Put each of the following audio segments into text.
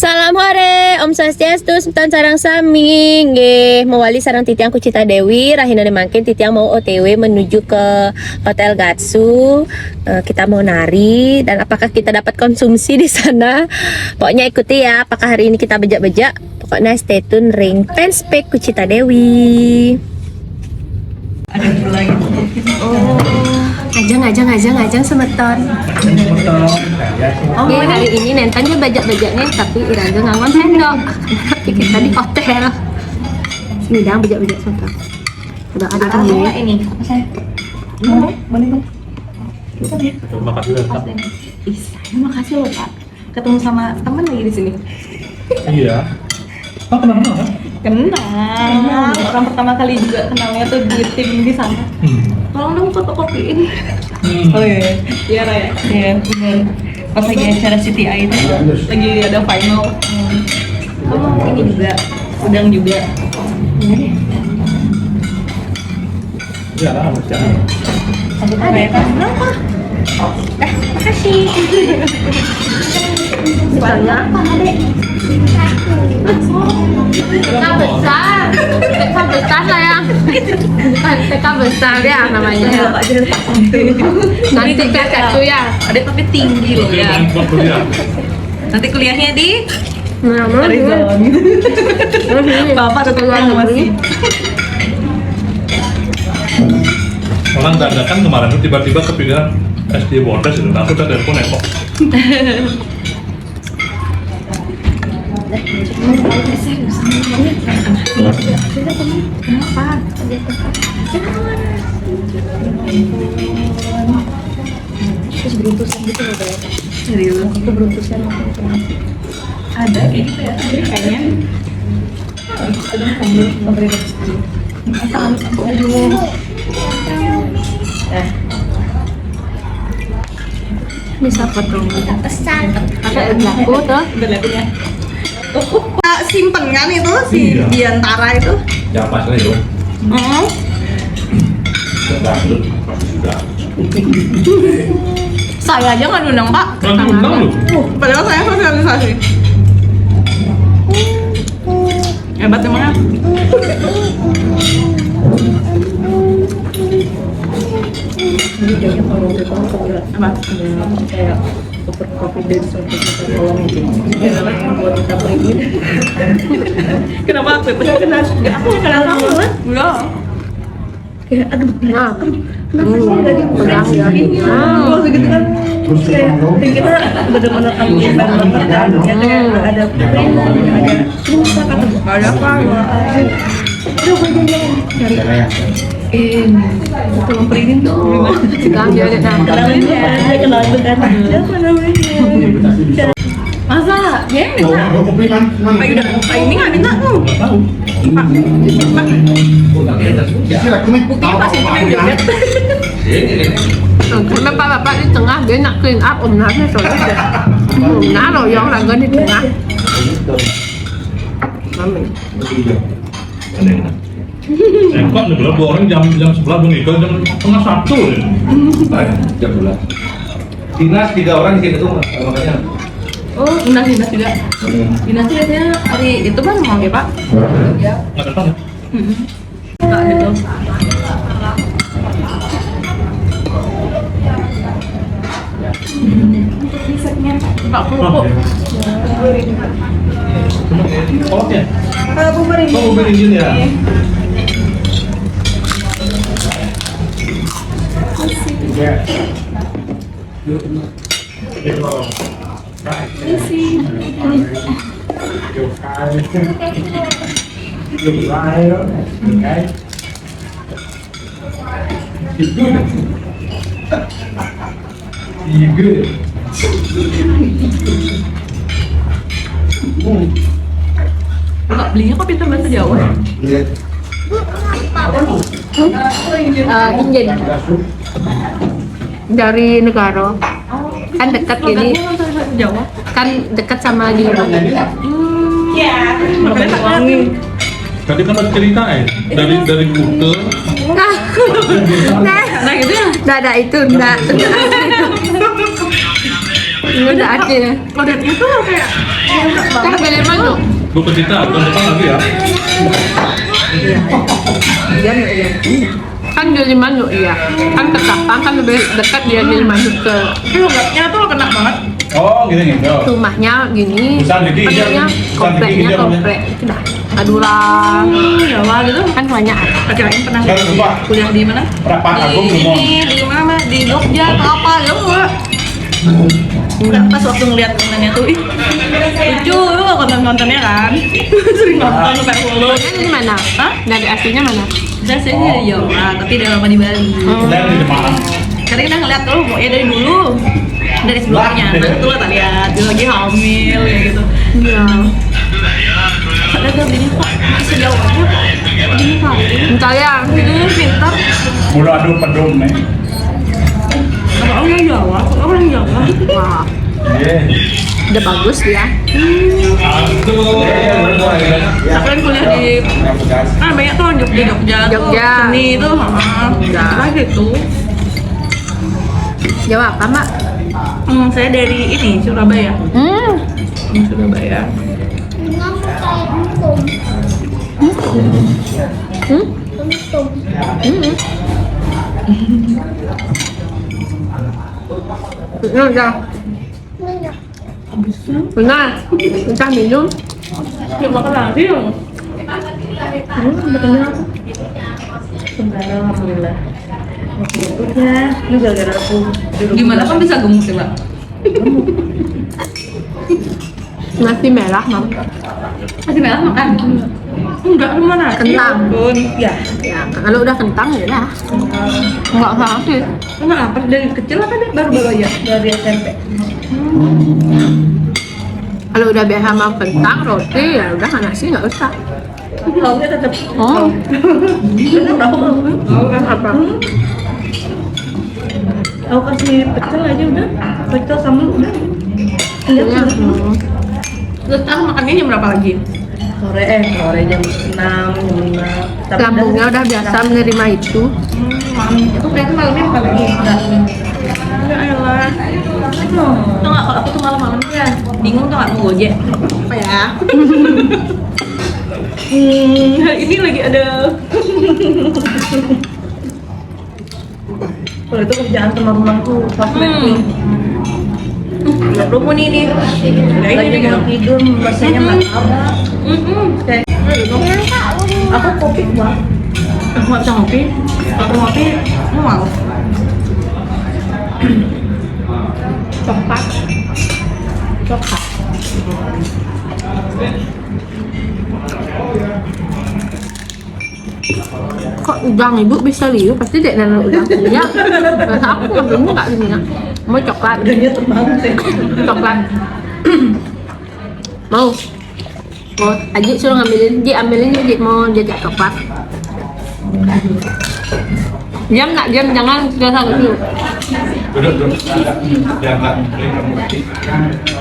Salam hore, Om Swastiastu, Sebutan sarang sami. Nggih, mewali sarang titiang Kucita Dewi, rahina makin titiang mau OTW menuju ke Hotel Gatsu. Kita mau nari dan apakah kita dapat konsumsi di sana? Pokoknya ikuti ya, apakah hari ini kita bejak-bejak? Pokoknya stay tune ring fanspage Kucita Dewi. Ada pula gitu. Oh, ngajang semeton. Oh, hari ini Nentan dia bajak-bajaknya tapi Iraga ngangon sendok. Tapi kita di hotel. Sini dang bajak-bajak semeton. Udah ada tamu ini. Apa saya? Boleh dong. Terima kasih Pak. Terima kasih loh Pak. Ketemu sama teman lagi di sini. Iya. Oh, kenal kan? Kenal. Orang pertama kali juga kenalnya tuh di tim di sana. Tolong dong fotokopiin. Oh iya, iya Raya. Iya, bener. Pas lagi acara CTI itu lagi ada final. Kamu ini juga, udang juga. Iya lah, jangan. Satu pakai berapa? Makasih. Soalnya apa, Adek? TK besar. TK besar sayang. Bukan TK besar ya namanya. Nanti TK itu ya. Adek tapi tinggi loh ya. Nanti kuliahnya di Arizona. Bapak tetap masih. Orang dadakan kemarin tuh tiba-tiba kepikiran SD Bordes itu, aku udah telepon Eko. Kenapa? Terus beruntusan gitu loh Dek. Serius? Itu beruntusan ada kayak gitu ya? Ada kayaknya. Ada pemberi rezeki. Aduh. Bisa potong. Pesan. Pakai laku tuh. Udah lihat ya. Simpen kan itu si Iya. diantara itu. Ya pas itu. Sudah. Saya aja nggak diundang Pak. Kan diundang lu. Padahal saya sosialisasi. Hebat emang ya. Jadi kayaknya kalau kita Apa? kayak super confidence untuk kita tolong itu yang buat kita pergi. Kenapa aku itu kenal? Aku nggak kenal kamu kan? Enggak. Kayak aduh Nah, kenapa sih tadi pegang ya. kalau segitu kan kayak kita benar-benar ambil banget kan ya kayak ada print ada kenapa kata ada apa udah gue jangan cari tolong printin dong Pegang dia ada kenalin ya kenal itu kan siapa namanya Masa? Dia yang minta? Pak udah Pak ini nggak minta tuh? Pak, buktinya pas itu yang joget. Karena bapak di tengah dia nak clean up umnanya soalnya. Nah loh yang raga di tengah. Mami. Eko nih bilang dua orang jam 11 mengikat jam setengah 1 nih. Jam 12. Dinas 3 orang di sini tuh makanya. Oh, dinas juga. Dinas biasanya hari itu kan mau ya Pak? Nggak datang ya? Enggak gitu. Pak kerupuk. Oh ya? Bubur ini. Oh, bubur izin ya? Enggak belinya kok pintar bahasa Jawa. Injen dari negara kan dekat gini Bahasa Jawa. kan dekat sama di rumah. Iya. Makanya wangi. Tadi kan ada cerita dari Kute. Nah, Nah gitu ya. nah itu, nah. Ini udah asin ya. Kodetnya tuh kayak Kan beli madu. Gue ke Cita, tahun depan lagi ya. Kan Gili Manuk iya. Kan ke Tapang kan lebih dekat dia Gili Manuk ke logatnya tuh kena banget. Oh, gitu gitu. rumahnya gini. Busan gigi, Penuhnya busan kompleknya gigi dia komplek. Itu dah. Madura. Jawa gitu. Kan banyak. Kirain pernah Kan lupa. kuliah di mana? Berapa Di album ngomong? ini, di mana? Di Jogja atau apa gitu enggak? Pas waktu ngeliat kontennya tuh, ih lucu konten-kontennya kan. Sering nonton sampai follow. Kan di mana? Hah? Dari aslinya mana? Saya sih di Jawa, tapi udah lama di Bali. Dan di Jemaah. Karena kita ngeliat tuh, ya dari dulu, dari sebelumnya, nah tuh kita lihat dia lagi hamil kayak gitu. Iya. Ada gak begini kok sejauh aja kok begini kali. Entar ya. Pintar. Mulu adu pedum nih. Kalau orang Jawa, orang Jawa. Wah, Iya. udah bagus ya. Aku kan kuliah di banyak tuh Jogja Jogja. tuh seni itu lagi tuh. Jawa apa, Mak? Saya dari ini Surabaya. Surabaya. Udah. Benar. Kita minum. Yuk makan lagi yuk. Alhamdulillah. Udah, ini gara-gara aku gimana kan bisa gemuk sih, Mbak? Nasi merah, Mam. Masih merah makan? Enggak, gimana? Kentang. Ya. Ya, kalau udah kentang ya udah. Enggak usah nasi. Emang apa? Dari kecil apa deh? Baru-baru aja? Dari SMP? Kalau udah biasa sama kentang, roti ya udah nggak nasi nggak usah. Lauknya tetap. Oh, Tahu kan apa? Aku kasih pecel aja udah. Pecel sama udah. Lihat ya. dulu. Terus aku makannya jam berapa lagi? Sore jam 6, jam 5. Lambungnya udah biasa menerima itu. Itu berarti malamnya apa lagi? Enggak. Ya elah. Tuh nggak kalau aku tuh malam-malam ya bingung tuh nggak mau gojek. Apa ya? Hari ini lagi ada. Kalau itu kerjaan teman-temanku pas nih. Nggak perlu nih nih. Lagi mau tidur, rasanya mantap. Aku kopi gua. Aku nggak bisa ngopi. Aku ngopi, mau. Coklat. Kok udang ibu bisa liu? Pasti dek nana udang punya. Rasa aku ngambilnya nggak punya. Mau coklat? Udahnya terbang sih. Coklat. Mau? Mau? Aji suruh ngambilin. Ji ambilin Ji mau jajak coklat. Diam nggak diam jangan sudah sanggup dulu. Duduk. Jangan kamu.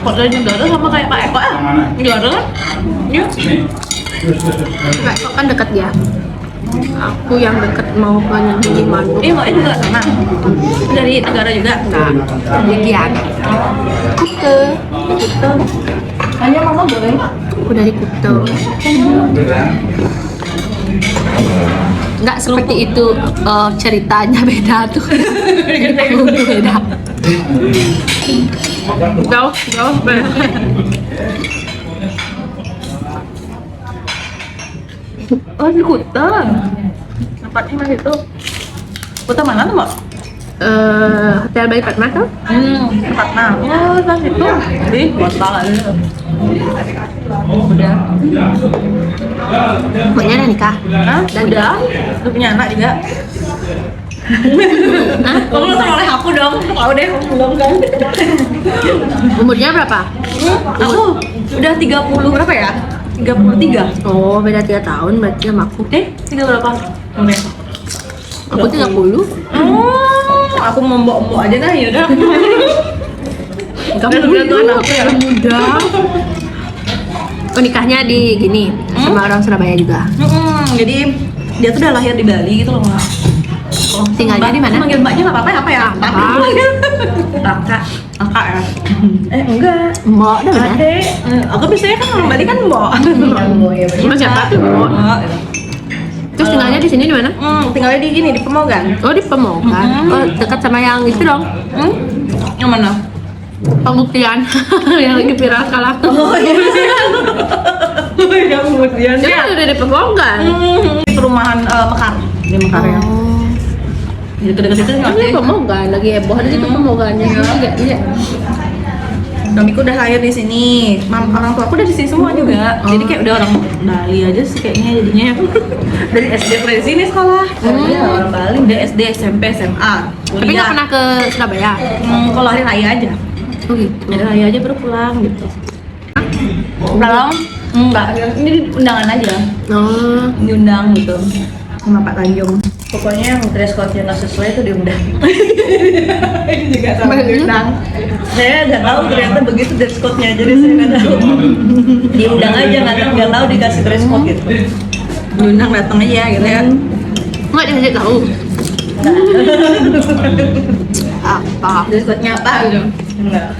Kok dari Jendara sama kayak Pak Eko ya? Jendara kan? Iya. Nggak kok kan dekat dia. Aku yang dekat mau ke Gili Manuk. Mbak juga sama. Dari negara juga. Nah, demikian. Kuta. Hanya mama boleh. Aku dari Kuta. Nggak seperti itu ceritanya beda tuh. Beda. Jauh beda. Oh di Kuta. Tempatnya mana itu? Kuta mana tuh Mbak? Hotel Bali Padma tuh. Tempatnya. Oh pas itu. Ih, kota aja. Udah. Pokoknya udah nikah. Hah? Udah. Udah punya anak juga. Kamu nonton oleh aku dong. Tahu deh, kamu belum kan? Umurnya berapa? Aku udah 30 berapa ya? 33. Oh, beda 3 tahun berarti sama aku. 3 berapa? Oke. Aku 30. Aku mau mbok-mbok aja dah, yaudah. Kamu Udah tua anakku ya. muda. Oh, nikahnya di gini sama orang Surabaya juga. Jadi dia tuh udah lahir di Bali gitu loh Mbak. Tinggalnya di mana? Manggil mbaknya nggak apa-apa ya? Apa ya? Apa? Kakak. Kakak ya? Enggak. Mbok dah benar. Adek. Aku biasanya kan orang Bali kan mbok. Cuma siapa tuh Mbok? Oh, gitu. Terus tinggalnya di sini di mana? Tinggalnya di gini, di Pemogan. Oh di Pemogan. Oh dekat sama yang itu dong. Yang mana? Pembuktian yang lagi viral sekarang. Oh iya. Yang kemudian Dia kan udah di Pemogan. di perumahan Mekar. Di Mekar ya. Di dekat-dekat situ nggak Ini sih? Pemogan lagi heboh di situ Pemogannya. Iya. Suamiku udah lahir di sini. Orang tua aku udah di sini semua juga. Jadi kayak udah orang Bali aja sih kayaknya jadinya. Dari SD udah di sini sekolah. Iya, orang Bali. Udah SD, SMP, SMA. Tapi nggak pernah ke Surabaya. Kalau hari raya aja. Oh gitu. Hari raya aja baru pulang gitu. Pulang? Enggak, ini undangan aja. Oh. Diundang gitu sama Pak Tanjung. Pokoknya yang dress code-nya nggak sesuai itu diundang. Ini juga sama diundang. Saya nggak tahu ternyata begitu dress code-nya, jadi saya nggak tahu. Diundang aja, nggak tahu dikasih dress code gitu. Diundang datang aja gitu ya. Nggak dikasih tahu. Apa? Dress code-nya apa gitu? Enggak.